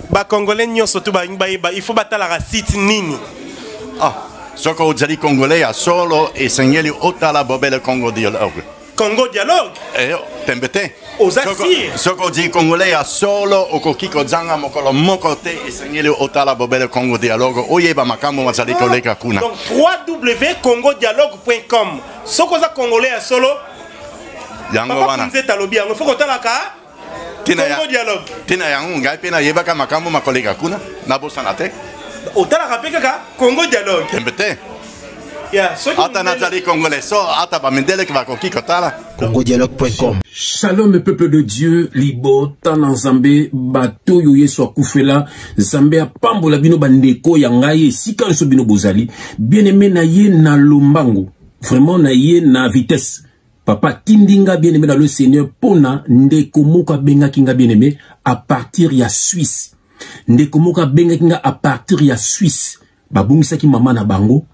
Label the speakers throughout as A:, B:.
A: Ba Congolais nyoso tu ba il faut batala la site nini.
B: Ah, ce que vous avez Congolais à solo et Seigneur Otala Bobel Congo dialogue.
A: Congo dialogue.
B: Tembete.
A: Aux assires.
B: Ce que vous avez Congolais à solo au Kokiko Zanga Mokolo Mokote et Seigneur Otala Bobel Congo dialogue. Oyeba Makambo Mazali Koleka Kuna.
A: Donc www.congodialogue.com. Ce que vous avez Congolais à solo.
B: Yango wana.
A: Il faut que tu Congo dialogue.
B: Tina yangu ngai pena yebaka makambo makolega kuna na bosana te.
A: Otala rapeka ka Congo dialogue.
B: Tembete.
A: Ya,
B: ata nazali congolais so ata ba mendele ki bakoki kotala.
C: congodialogue.com.
D: Shalom peuple de Dieu, libo tana Nzambe bato yo yeso akufela Nzambe apambola bino bandeko ya ngai sika so bino bozali bien-aimé na ye na lombango vraiment na ye na vitesse. Papa Kindinga bien-aimé dans le Seigneur pona ndeko moka benga kinga bien-aimé à partir ya Suisse. Ndeko moka benga kinga à partir ya Suisse. Babungisa ki mama na bango.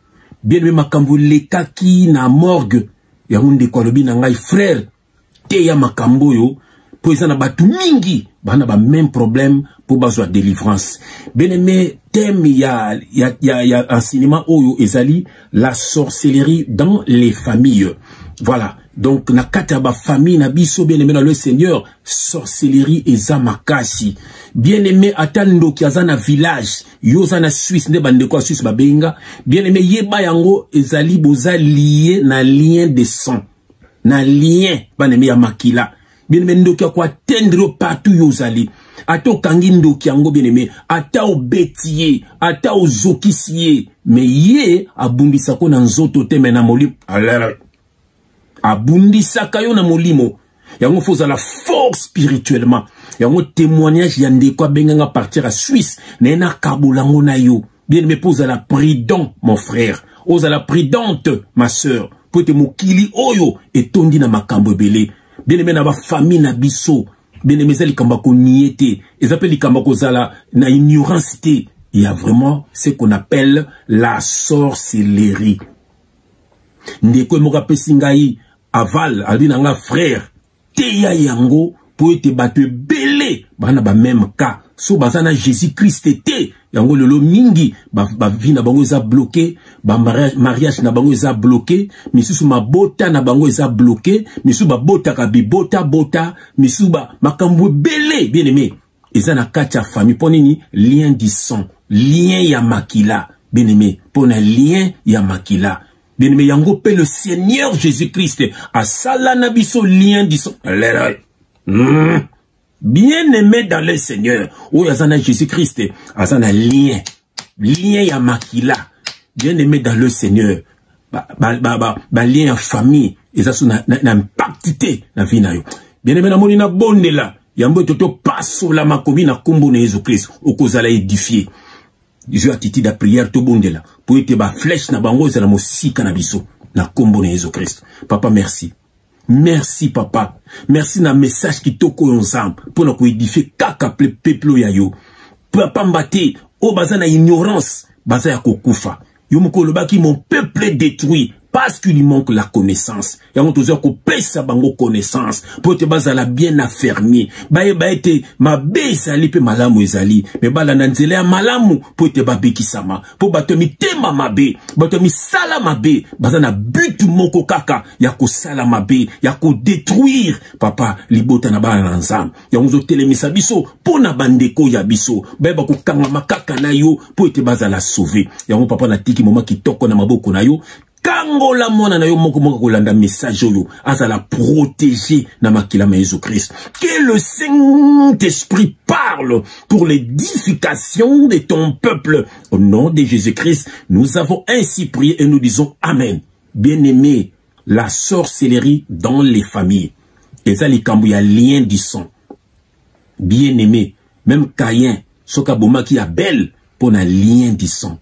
D: Bien-aimé makambo lekaki na morgue. Ya ndeko alobi na ngai frère te ya makambo yo po eza na batu mingi bana ba même problème pour bazwa délivrance. Bien-aimé thème ya enseignement oyo ezali la sorcellerie dans les familles. Voilà. Donc, na kata ba famille na biso bien-aimé dans le Seigneur, sorcellerie eza makasi. Bien-aimé atando ki azana village, yo za na Suisse ne bande ko Suisse babenga. Bien-aimé yeba yango ezali boza lié na lien de sang. Na lien baneme ya makila. Bien-aimé ndoki kwa tendre partout yo zali. Ata kangi ndoki yango bien-aimé, ata obetiye, ata ozokisiye, mais ye abumbisa ko na nzoto te mena moli. Alors abundi sakayo na molimo yango foza la force spirituellement yango témoignage ya ndeko benganga partir à Suisse na kabulango na yo bien me pose la prudent mon frère oza la prudente ma sœur pour te mokili oyo etondi na makambo belé bien me na ba famille na biso bien me zali kamba ko niete ezapeli kamba ko zala na ignorance té. Il y a vraiment ce qu'on appelle la sorcellerie. Ndeko moka pesingai aval albinanga frère teya yango po ete bato belé bana ba même cas so bazana Jésus Christ te yango lelo mingi ba vie na bango eza bloqué ba mariage na bango eza bloqué misusu mabota na bango eza bloqué misusu ba bota ka bibota bota misusu ba makambo belé bien aimé eza na kati ya famille ponini lien du sang lien ya makila bien aimé pona lien ya makila. Bien-aimé, yango pe le Seigneur Jésus-Christ a salana biso lien du sang. Bien-aimé dans le Seigneur, ou yazana Jésus-Christ, azana lien ya makila. Bien-aimé dans le Seigneur, lien en famille, ezasu na impactité na vie na yo. Bien-aimé na moni na bonde la, yambo toto passo la makomi na kombo na Jésus-Christ, okozala édifié. Dieu attitude à prière tout bonde là. Pour être ba flèche na bango za na mosika na biso na kombo na Jésus Christ. Papa merci. Merci papa. Merci na message qui toko ensemble pour na ko édifier kaka peuple ya yo. Papa mbate o baza na ignorance baza ya kokufa. Yo mukolo baki mon peuple détruit parce qu'il lui manque la connaissance. Et on toujours qu'on pèse sa bango connaissance pour te baser la bien affermi. Bae été ma base ali pe malamu ezali. Mais bala nanzele a malamu pour te babe kisama. Pour batomi tema mabe, batomi sala mabe. Bazana but moko kaka yako sala mabe, yako détruire papa libota na bala nanzam. Ya onzo telemisa biso pour na bandeko ya biso. Bae bako kanga makaka na yo pour te baza la sauver. Ya on papa na tiki moma ki toko na maboko na yo. Kango la mona na yo moko moko kolanda message yo azala protéger na makila ma Jésus Christ. Que le Saint-Esprit parle pour l'édification de ton peuple. Au nom de Jésus-Christ, nous avons ainsi prié et nous disons Amen. Bien-aimé, la sorcellerie dans les familles. Et ça, les kambo y a lien du sang. Bien-aimé, même Caïn, soka boma ki Abel, pour un lien du sang.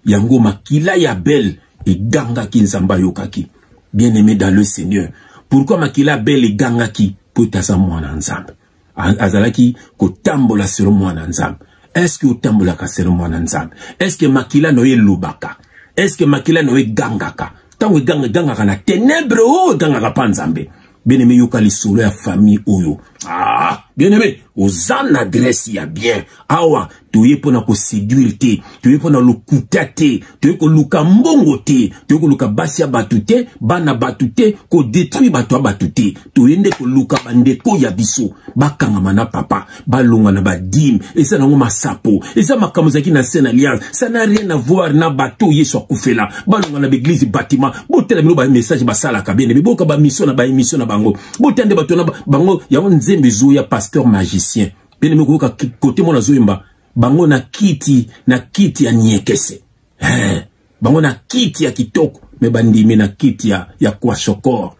D: Yango makila ya Abel. Et ganga ki nzamba yokaki. Bien-aimé dans le Seigneur. Pourquoi makila bel et ganga ki pour taza mwana nzambe? Azalaki ko tambola sero mwana nzambe. Est-ce que tambola ka sero mwana nzambe? Est-ce que makila noye lubaka? Est-ce que makila noye gangaka? Tango ganga na ténèbres o ganga ka panzambe. Bien-aimé yokali solo ya famille oyo. Ah, bien-aimé, aux en adresse ya bien awa toye pona ko séduire te toye pona lokuta te toye ko luka mbongo te toye ko luka basi ya batu te bana batu te ko détruire batu ya batu te toye nde ko luka bandeko ya biso bakangama na papa balonga na badim eza nango masapo eza makambo zaki na scène alliance ça n'a rien à voir na bato yeso akufela balonga na l'église bâtiment botela bino ba message basala ka bien mais boka ba mission na ba émission na bango botende bato na bango ya nzembe zo ya pasteur magicien bien mais ko côté mona zoyemba bango na kiti ya nyekese bango na kiti ya kitoko me bandimi na kiti ya kwa shokor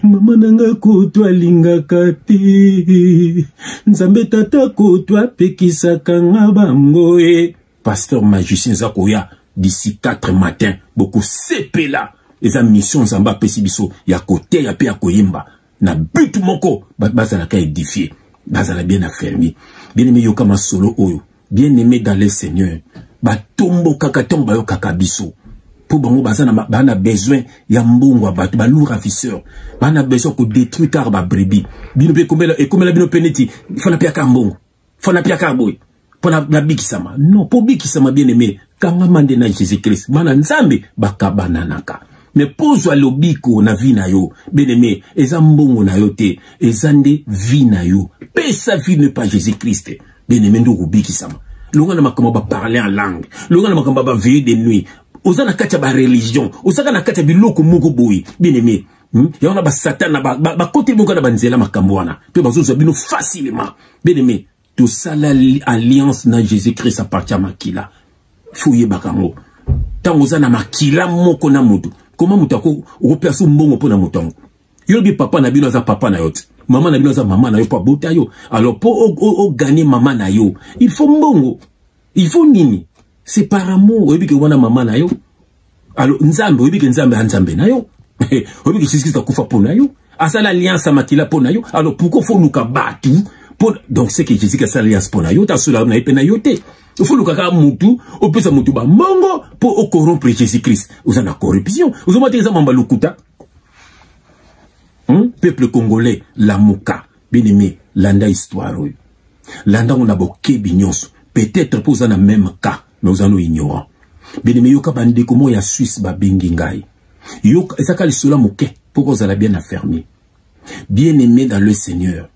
D: mama nanga koto alingaka te nzambe tata koto apekisaka nga bango pasteur magicien zakoya d'ici 4 matin beaucoup sepela eza mission nzamba pesi biso ya kote ya pe ya koyemba na but moko bazala ka édifier bazala bien affermi bien aimé yoka masolo oyo bien aimé dans le Seigneur batombo kakatombo bayo kakabiso pour bango bana besoin ya mbongo bato ba lourd ravisseur bana besoin ko détruire car ba brebis bino pe komela bino peneti fana pia ka mbongo fana pia ka boy pona na bikisama non po bikisama bien aimé kanga mande na Jésus Christ bana nzambe bakabananaka mais pose lobiko na vie na yo bien aimé eza mbongo na yo te eza nde vie na yo pesa vie ne pas Jésus Christ bien aimé ndo kubikisama longa na makambo ba parler en langue longa na makambo ba veiller de nuit ozana katia ba religion osaka na katia biloko moko boyi bien aimé ya ona ba satan na ba côté bongo na banzela makambo wana pe bazozo bino facilement bien aimé tout ça l'alliance na Jésus Christ appartient à makila fouye bakango tango ozana makila moko na mutu comment mutako opeso mbongo pona mutongo yo bi papa na bino za papa na yote maman na bino za maman na yo pa bota yo alors pour gagner maman na yo il faut mbongo il faut nini c'est par amour oyebi ke wana maman na yo alors nzambe oyebi ke nzambe anzambe na yo oyebi ke Jésus kufa pona yo asala alliance makila pona yo alors pourquoi faut luka batu donc c'est que Jésus a sa alliance pona yo ta sula na epena yo te il faut luka ka mutu opesa mutu ba mongo pour corrompre Jésus Christ vous en a corruption vous avez des mamba lukuta peuple congolais la muka bien aimé landa histoire landa on a boké binyos peut-être pour ça na même cas mais vous en ignorant bien aimé yoka bande comment ya Suisse ba bengi ngai yoka ezaka lisola moké pour vous allez bien affermi bien aimé dans le Seigneur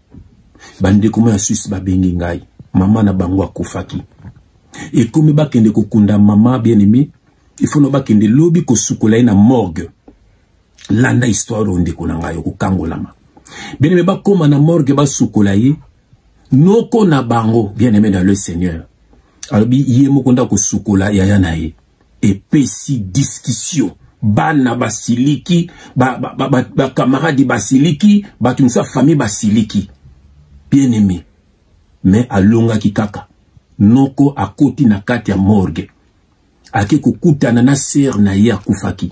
D: bande comment ya Suisse ba bengi ngai maman na bango akufaki et comme ba kende kokunda maman bien aimé il faut no ba kende lobi ko sukola na morgue landa histoire onde konanga yo kokangolama bien aimé ba koma na morgue ba sukola ye noko na bango bien aimé dans le Seigneur alors bi yé mokonda ko sukola ya na ye et pesi discussion bana basiliki ba camarade basiliki ba tumsa famille basiliki bien aimé mais alonga kikaka noko akoti na kati ya morgue ake kokutana na sœur na ye akufaki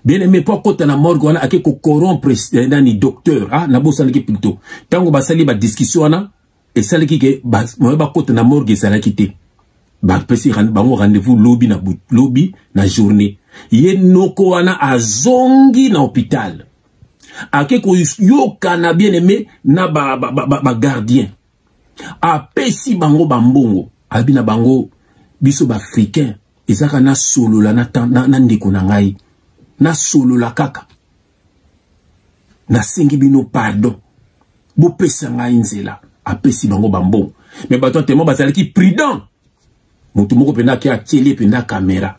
D: bien aimé po kota na morgue wana ake ko corrompre nani docteur na bosaliki plutôt tango basali ba discussion wana et saliki ke ba kota na morgue salaki te ba pesi bango rendez-vous lobby na journée ye noko wana azongi na hôpital ake ko yoka na bien aimé na ba gardien apesi bango bambongo abina bango biso ba africain ezaka na solola na ndeko na ngai na solola kaka na sengi bino pardon bo pesa ngai nzela apesi bango bambongo mais bato tellement bazalaki prudent mutu moko penda ki ateli penda caméra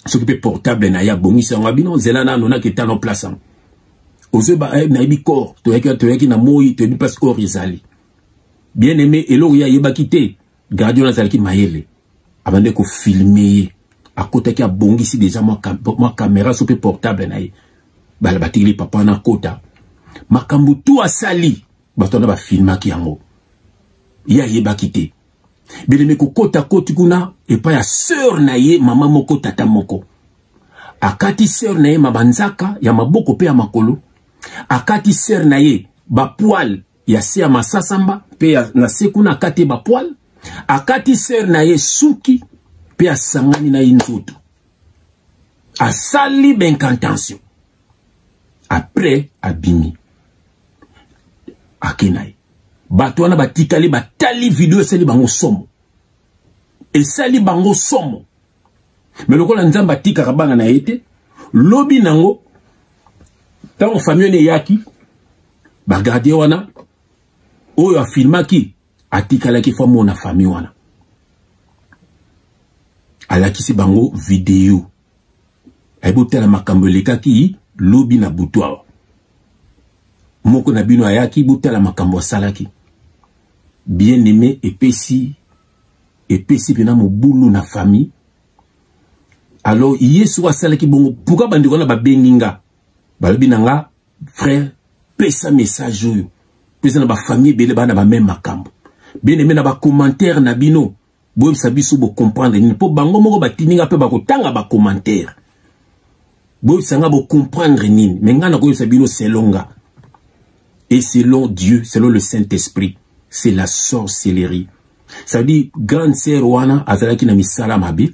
D: s'occuper portable na ya bongisa ngabino zela na nona ki tano place ozo ba na ibi corps to yaki na moyi to ibi parce corps izali bien aimé elo ya yebaki te gardien na zalaki mayele abande ko filmer akota ki abongisi déjà moi caméra sur portable na ye bala batili papa na kota makambu tu asali batona ba filmaki yango ya yebaki te bien ko kota koti kuna et pas ya sœur na ye mama moko tata moko akati sœur na ye mabanzaka ya maboko pe ya makolo akati sœur na ye ba poil ya se ya masasamba pe ya na sekuna akati ba poil akati sœur na ye suki pe asangani na inzoto asali benkantation après abimi akenai bato wana batikali batali video esali bango somo. Esali bango somo. Mais lokola nzamba atikaka bana na ete lobi nango tango famille ne yaki bagarde wana oyo afilmaki atikalaki famo na famille wana alakisi bango video ayebotela makambo lekaki lobi na butwa moko na bino ayaki botela makambo salaki bien aimé epesi pena mobulu na famille. Alors yesu asalaki bongo pourquoi bandiko na babenginga balobi nanga frère pesa message oyo pesa na ba famille bele bana ba même makambo bien aimé na ba commentaire na bino bo sabiso bo comprendre ni po bango moko batininga pe ba kotanga ba commentaire bo sanga bo comprendre ni menga na ko sabino selonga et selon Dieu selon le Saint-Esprit c'est la sorcellerie. Ça veut dire grande sœur wana azalaki na misala mabe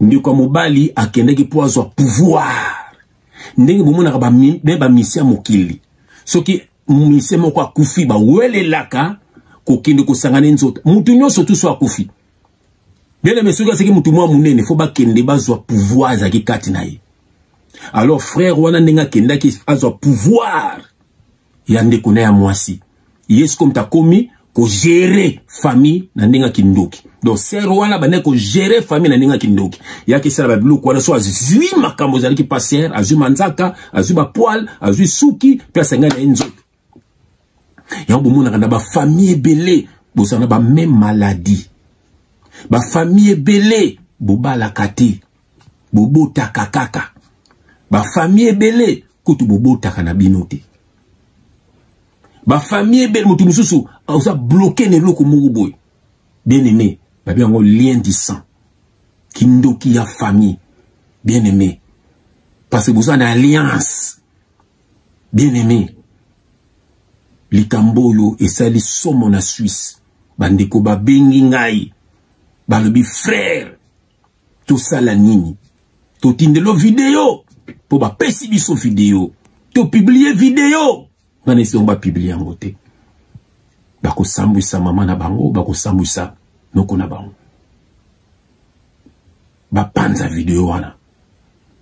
D: ndiko mobali akendeki po azwa pouvoir ndenge bomona ba misia mokili soki misia moko akufi ba welelaka kokende kosangana nzoto mutu nyonso tout so akufi bien mais soki aseki mutu mwa munene fo ba kende bazwa pouvoir zaki kati na ye. Alors frère wana ndenga kendaki azwa pouvoir ya ndeko na ya mwasi yes comme ta komi ko gérer famille na ndenga kindoki. Donc sœur wana bane ko gérer famille na ndenga kindoki yaki sala ba biloko wana so azwi makambo zali ki passer azwi manzaka azwi ba poil azwi suki pe asenga na nzoto ya bomona na ba famille belé bosana ba même maladie ba famille belé bobala kati bobota kakaka ba famille belé kutu bobota kana binote ba famille belle mutu mususu oza bloqué ne loko moko boy. Bien aimé ba bien ngo lien du sang kindoki ya famille bien aimé parce que vous avez une alliance bien aimé likambolo esali somo na Suisse bandeko ba bengi ngai balobi frère tout ça la nini to tindelo vidéo po ba pesi biso vidéo to publier vidéo bana esi on ba publier en côté bako sambwisa mama na bango bako sambwisa noko na bango ba panza vidéo wana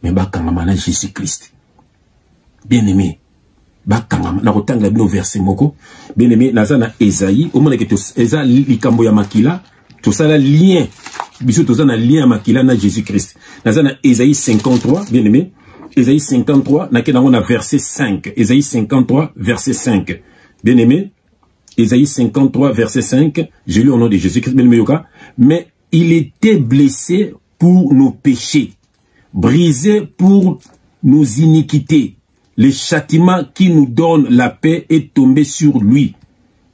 D: mais bakanga na Jésus Christ bien aimé bakanga na kotanga bino verset moko bien aimé nazana Esaïe au moins que eza likambo ya makila tout ça la lien biso to na lien ya makila na Jésus Christ nazana Esaïe 53 bien aimé Esaïe 53 na verset 5 Esaïe 53 verset 5 bien aimé Esaïe 53 verset 5 je lis au nom de Jésus Christ bien aimé mais il était blessé pour nos péchés brisé pour nos iniquités. Le châtiment qui nous donne la paix est tombé sur lui.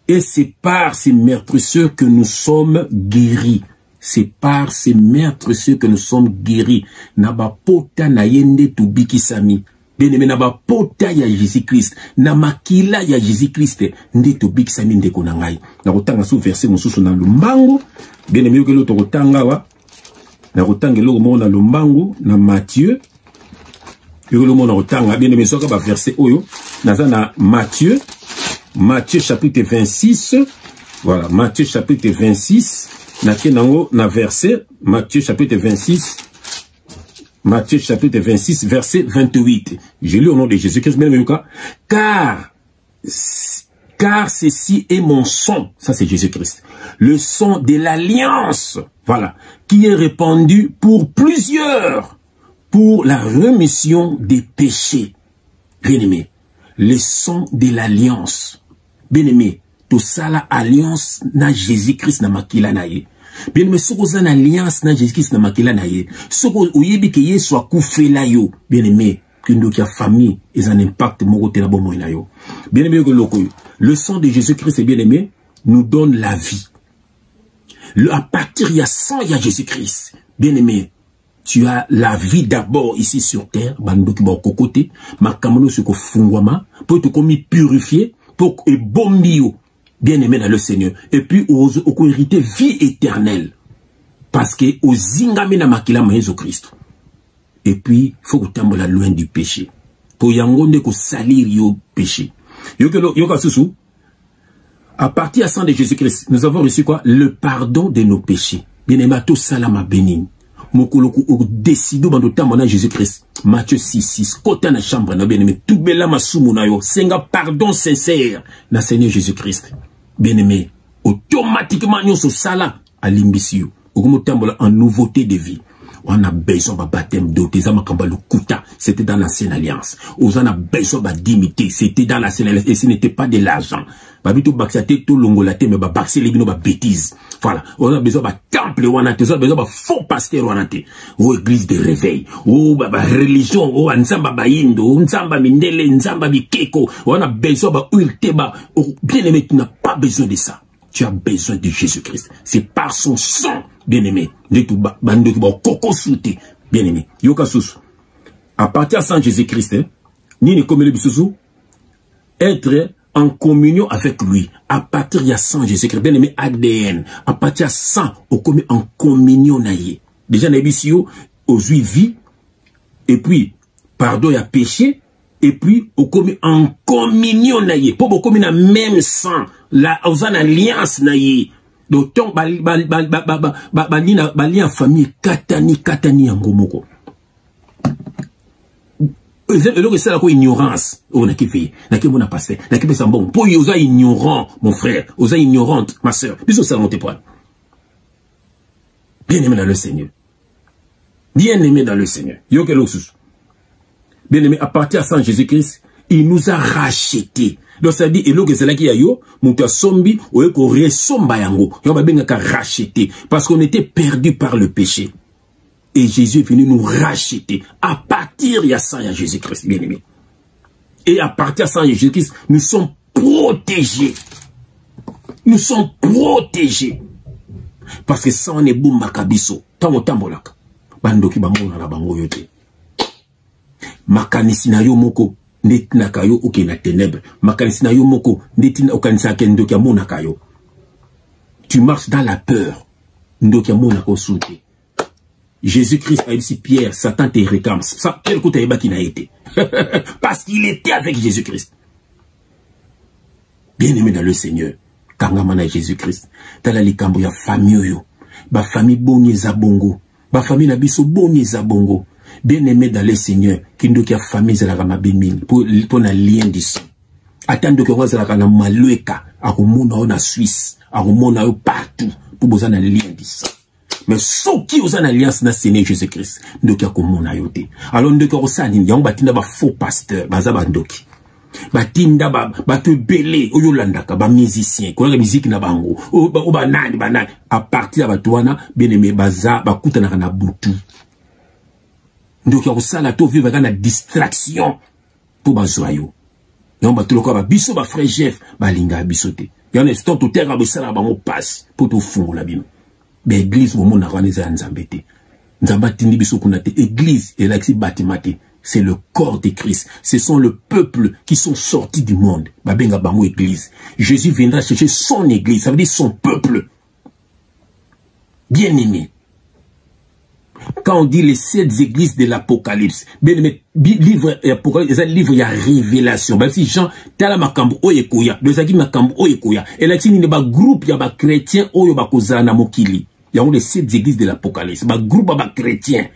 D: Et c'est par ces meurtrisseurs que nous sommes guéris. C'est par ces meurtrisseurs que nous sommes guéris. Naba pota na yende tubiki sami. Bien-aimé naba pota ya Jésus-Christ. Na makila ya Jésus-Christ. Nde tubiki sami nde konangai. Na kotanga sous verset mosusu na lumbango. Bien-aimé que l'autre kotanga wa. Na kotanga lo mo na lumbango na Matthieu. Bien aimé, verset oyo, na Matthieu chapitre 26, voilà, Matthieu chapitre 26, na verset, Matthieu chapitre 26, verset 28. Je lis au nom de Jésus-Christ, car ceci est mon sang, ça c'est Jésus-Christ, le sang de l'alliance, voilà, qui est répandu pour plusieurs, pour la rémission des péchés. Bien-aimé, le sang de l'alliance. Bien-aimé, tout ça la alliance na Jésus-Christ na makila na ye. Bien-aimé, ce qu'on a alliance na Jésus-Christ na makila na ye. Ce qu'on oyebi ke ye soit koufé la yo. Bien-aimé, qu'une qui a famille et un impact morote na bomo na yo. Bien-aimé, le sang de Jésus-Christ, bien-aimé, nous donne la vie. À partir de sang, il y a Jésus-Christ. Bien-aimé, tu as la vie d'abord ici sur terre, bandoki ba kokote, makamono se ko fungwama, pour te commis purifier, pour et bombio, bien aimé dans le Seigneur. Et puis au hériter vie éternelle. Parce que au zingame na makila ma Jésus-Christ. Et puis faut que tambola loin du péché. Pour yangonde ko salir yo péché. Yoka susu. À partir du sang de Jésus-Christ, nous avons reçu quoi? Le pardon de nos péchés. Bien-aimé, tout salama béni. Mokoloku ou décido bando tamona Jésus-Christ. Matthieu 6:6. Kota na chambre na bien-aimé. Tout bela masumu na yo. Senga pardon sincère na Seigneur Jésus-Christ. Bien-aimé, automatiquement nous so sala à l'imbisio. Ogumo tambola en nouveauté de vie. On a besoin de baptême d'eau. C'était dans l'ancienne alliance. On a besoin d'imiter. C'était dans l'ancienne alliance. Et ce n'était pas de l'argent. Babito baxate tout longolate mais ba baxé les bino ba bêtises. Voilà. On a besoin de temple wanate. On a besoin de faux pasteur wanate. Ou église de réveil. Ou ba religion. Ou nzamba ba indo. Nzamba mindele. Nzamba bikeko. On a besoin de ulte ba. Bien aimé, tu n'as pas besoin de ça. Tu as besoin de Jésus-Christ. C'est par son sang, bien-aimé. Bien-aimé. À partir de sang Jésus-Christ, être en communion avec lui. À partir de sang Jésus-Christ, bien-aimé, ADN. À partir de sang, en communion. Déjà, aux vie. Et puis, pardon, il y a péché. Et puis, en communion. Pour beaucoup, il y a même sang. La alliance naïe d'autant en famille katani angomoko c'est la ignorance on a kiffé na ki mona passé na ki pesa bon pour yosa ignorant mon frère osa ignorante ma sœur biso ça monte point bien aimé dans le Seigneur yo que l'osus bien aimé à partir de sang Jésus-Christ il nous a rachetés. Donc ça dit, et l'eau que c'est là qui a yo, mouta sombi, ou eko resomba yango. Yon va bien racheter. Parce qu'on était perdu par le péché. Et Jésus est venu nous racheter. À partir de ça, il y a Jésus-Christ, bien aimé. Et à partir de ça, il y a Jésus-Christ, nous sommes protégés. Nous sommes protégés. Parce que ça, on est boum makabiso. Tango tambolaka. Bandoki bamona na bango yote. Makanisi na yo moko. Netina kayo oke na ténèbres. Makanisi na yo moko. Netina okanisa kendo kia mona kayo. Tu marches dans la peur. Ndo kia mona ko soute. Jésus-Christ a dit Pierre, Satan te réclame. Ça, quel coup t'as qui n'a été. Parce qu'il était avec Jésus-Christ. Bien aimé dans le Seigneur. Kangamana Jésus-Christ. Tala likambo ya famille yo. Ba famille bonye za bongo. Ba famille na biso bonye za bongo. Bien aimé dans le Seigneur, qui nous a famille la ramabimini pour un lien d'ici. Attendre que vous avez un malueka, à en Suisse, à partout, pour vous avoir un lien d'ici. Mais ceux qui ont une alliance dans le Seigneur Jésus-Christ, nous avons un lien. Alors nous avons un lien, nous avons un faux pasteur, nous avons un doki. Batinda ba te belé o yolanda ka ba musicien ko la musique na bango o ba nani à partir ba toana bien aimé baza ba kutana na butu. Donc, il y a ça, la tour vivre dans distraction pour bazoyo. Yon ba tuloko ba biso ba frère Jeff ba linga bisote. Yon est tout terre ba sala ba mo passe pour tout fond la bino. Be église au monde na raniza nzambete. Nzamba tindi biso kunate église et l'axi batimate. C'est le corps de Christ. Ce sont le peuple qui sont sortis du monde. Ba benga bango église. Jésus viendra chercher son église, ça veut dire son peuple. Bien aimé. Quand on dit les 7 églises de l'Apocalypse, livre Apocalypse, livre il y a révélation. Bah si Jean, t'as la makambo oyekoya, de zaki makambo oyekoya. Et là il y a un groupe, il y a un chrétien oyo bakozana mokili. Il y a les 7 églises de l'Apocalypse. Bah groupe ba chrétien.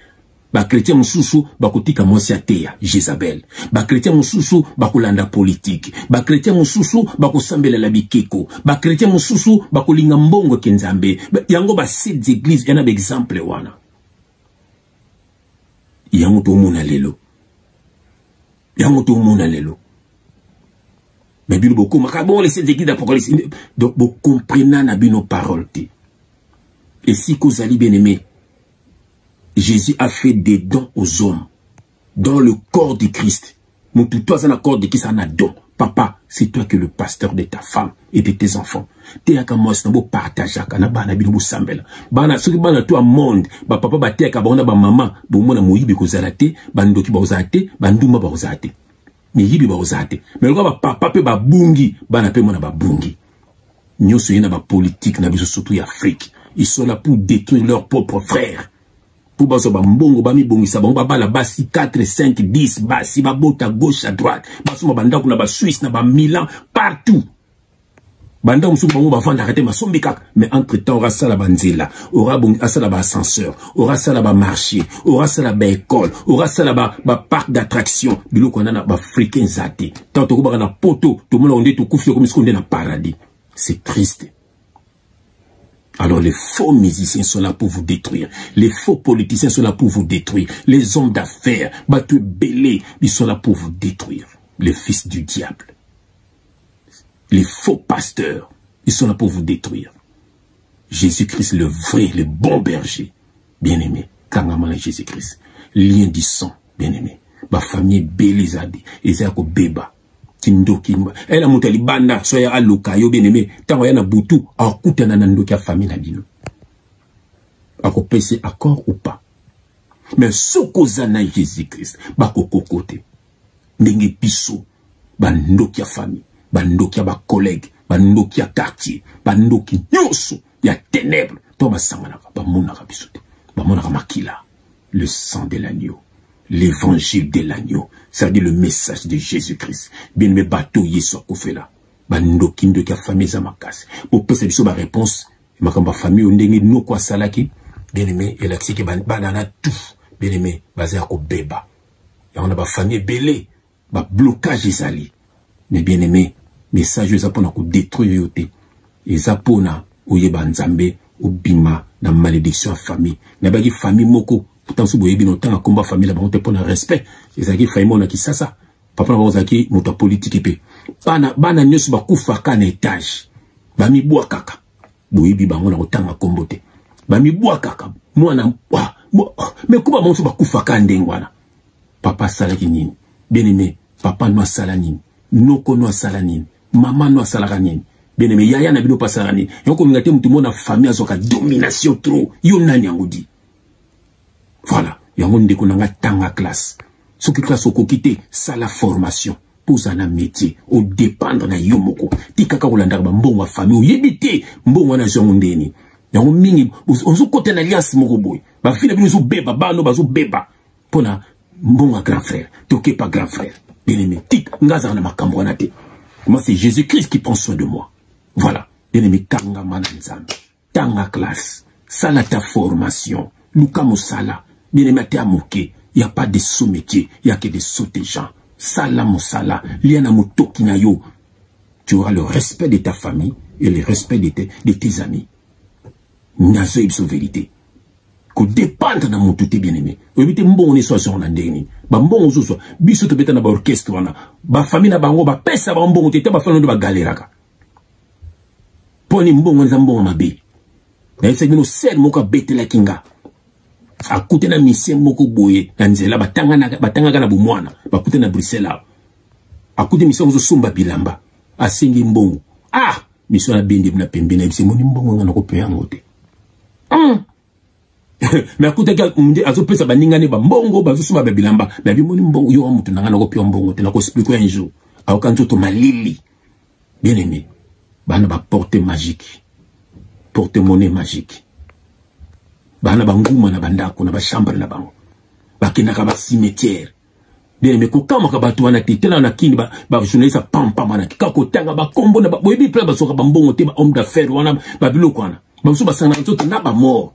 D: Ba chrétien mususu bakotika mosi ateya Jézabel. Ba chrétien mususu bakolanda politique. Ba chrétien mususu bakosambela la bikeko. Ba chrétien mususu bakolinga mbongo kenzambe. Yango ba 7 églises, il y en a exemple wana. Yango to mona lelo. Mais bien beaucoup makabo les 7 églises d'Apocalypse. Donc vous comprenez na bino paroles. Et si vous allez bien aimer, Jésus a fait des dons aux hommes dans le corps de Christ. Mon tout toi un corps de Christ en a don. Papa, c'est toi qui es le pasteur de ta femme et de tes enfants. T'es à moi, c'est un beau partage à Kanabana Bilou Sambela. Bana, ce qui bana toi monde, ba papa ba te à Kabana ba maman, bon mon amour yibi kozalate, bandoki ba ozate, banduma ba ozate. Mais yibi ba ozate. Mais le gars papa pe ba bungi, bana pe mona ba bungi. Nyoso yena ba politique na biso surtout Afrique. Ils sont là pour détruire leurs propres frères. Pour baso ba mbongo ba mi bongi sa ba ba la basi 4 5 10 basi ba bota gauche à droite baso ba banda kuna ba Suisse na ba Milan partout Banda musu bango ba vendre arrêter ma sombi kak. Mais entre temps aura ça la banzela, aura ça la ascenseur, aura ça la marché, aura ça la école, aura ça la parc d'attraction. Bilo qu'on a ba fricain zati. Tant to ba na poto, tout le monde on dit tout koufi comme si on est dans paradis. C'est triste. Alors les faux musiciens sont là pour vous détruire. Les faux politiciens sont là pour vous détruire. Les hommes d'affaires, Batou Bélé, ils sont là pour vous détruire. Les fils du diable. Les faux pasteurs, ils sont là pour vous détruire. Jésus-Christ, le vrai, le bon berger. Bien-aimé, Kangamala Jésus-Christ. Lien du sang, bien-aimé. Ma famille Bélé Zadi, Ezako Beba. Elle a monté les bandes, soya aloka, yo bien-aimé. Tant y a boutou, a kouta nanando ki a famille na bino. Ako pese accord ou pas. Mais soko zana Jésus-Christ, bako kokote. Ndenge biso, bando ki a famille, bando ki a ba collègue, bando ki a quartier, bando ki nyoso, ya ténèbres. To ba sanganaka, ba monaka bisote, ba monaka makila. Le sang de l'agneau. L'évangile de l'agneau, c'est-à-dire le message de Jésus-Christ. Bien me bateau yeso kofela. Bando kindo ki a famille za makasi. Pour pesa biso ba réponse, makamba famille ondenge no kwa salaki. Bien aimé, et la tsiki banana tout. Bien aimé, basé à ko beba. Ya on a ba famille belé, ba blocage ezali. Mais bien aimé, message za pona ko détruire yote. Et za pona oyeba nzambe obima na malédiction à famille. Na bagi famille moko. Pourtant, si vous avez bien temps à combat famille, là, on te prend un respect. Et ça qui fait mon qui ça. Papa, on va dire, mon politique épée. Bana nyos ba kufa kan étage. Ba mi bois kaka. Boyebi ba on a autant à comboter. Ba mi bois kaka. Moi na mais comment mon ba kufa kan dengwana. Papa sala kinini. Bien aimé, papa no sala nini. Noko no sala nini. Maman no sala nini. Bien aimé, yaya na bino pas sala nini. Yoko ngate mutu mona famille azoka domination trop. Yo nani angodi. Voilà, yango ndeko nanga tanga classe. Ce qui classe au kokité, ça la formation. Pour un métier, au dépendre na yomoko. Tikaka kolanda ba mbongo famille, yebité mbongo na jongondeni. Yango mingi, ozo côté na alliance moko boy. Ba fille bino zo beba, ba no ba zo beba. Pona mbongo grand frère, toké pas grand frère. Bien aimé, tik ngaza na makambo na te. Moi c'est Jésus-Christ qui prend soin de moi. Voilà, bien aimé kanga mananzambe. Tanga classe, ça la ta formation. Luka Moussala. Bien aimé, il n'y a pas de sous-métier, il n'y a que des sous-gens. Sala Moussala, liana motoki na yo. Tu auras le respect de ta famille et le respect de tes amis. Nazo ipso vérité. Ko dépendre na moutouté bien aimé. Obite mbongo ni so na ndeni. Ba mbongo zo biso to beta na ba orchestre wana. Ba famille na bango ba pesa ba mbongo te ba famille ba galeraka. Poni mbongo za mbongo mabe. Na ese bino ser moko betela kinga. Akute na mission moko boye nanzela batanga na bumwana bakute na Bruxelles akute mission zo sumba bilamba asengi mbongo mission na bindi na pembe na bisi moni mbongo ngana ko peya ngote mais akute ka munde azo pesa baningane ba mbongo bazo sumba bilamba na bi moni mbongo yo mutu ngana ko peya mbongo te na ko expliquer un jour akanzo to malili bien aimé bana ba porte magique porte-monnaie magique. Bana banguma na bandako na ba chambre na bango. Bakina ka ba cimetière. Bien mais ko kama ka batu wana titela na kini ba journaliste pampa mana ka ko tanga ba kombo na ba boyebi plan ba soka ba mbongo te ba homme d'affaires wana ba biloko wana. Ba so ba sana nzoto na ba mort.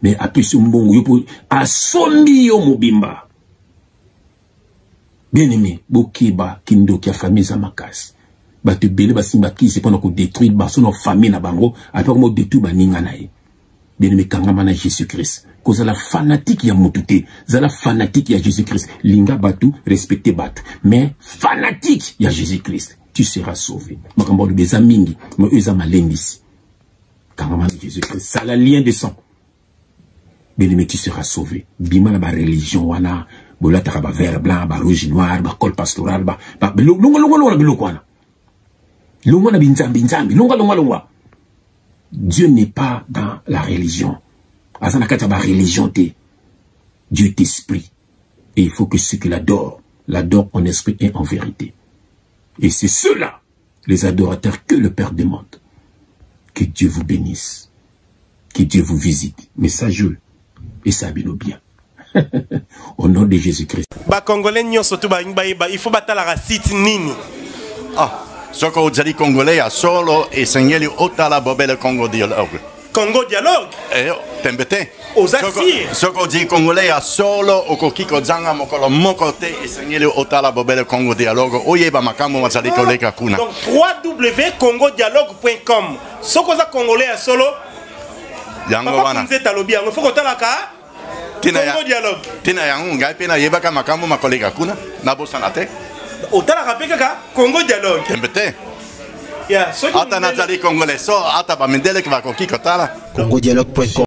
D: Mais apesi mbongo yo po asombi yo mobimba. Bien aimé, bokiba kindo ki a famille za makasi. Ba te bele ba simba ki se pona ko détruire ba son famille na bango après mo détruire ba ninga na ye. Bien aimé kangamana Jésus-Christ. Cause la fanatique ya motute, la fanatique ya Jésus-Christ. Linga batu, respecte batu. Mais fanatique ya Jésus-Christ, tu seras sauvé. Makambo de bezamingi, mais eux malendisi. Kangamana Jésus-Christ, ça la lien de sang. Bien aimé, tu seras sauvé. Bima na ba religion wana, bolata ba vert blanc, ba rouge noir, ba col pastoral, ba longa biloko wana. Longa na binzambi, longa. Dieu n'est pas dans la religion. Religion, Dieu est esprit. Et il faut que ceux qui l'adorent en esprit et en vérité. Et c'est ceux-là, les adorateurs, que le Père demande. Que Dieu vous bénisse. Que Dieu vous visite. Messageux. Et ça bien. Au nom de Jésus-Christ.
A: Congolais, il faut battre la site nini.
B: soko ozali congolais ya solo esengeli otala bobele Congo dialogue.
A: Congo dialogue.
B: Tembete.
A: Ozasir.
B: Soko ozali congolais ya solo okoki kozanga mokolo moko te esengeli otala bobele Congo dialogue oyeba makambo mazali koleka kuna.
A: Donc www.congodialogue.com. Soko za congolais ya solo.
B: Yango
A: Papa
B: wana.
A: Kunze talobi yango foko talaka. Congo dialogue.
B: Tina yango ngai pe na yebaka makambo makoleka kuna na bosana te.
A: Otalaka pe kaka Congo dialogue.
B: Tembete.
A: Ya, soki
B: Ata nazali congolais so ata bamendele ki bakoki kotala.
C: congodialogue.com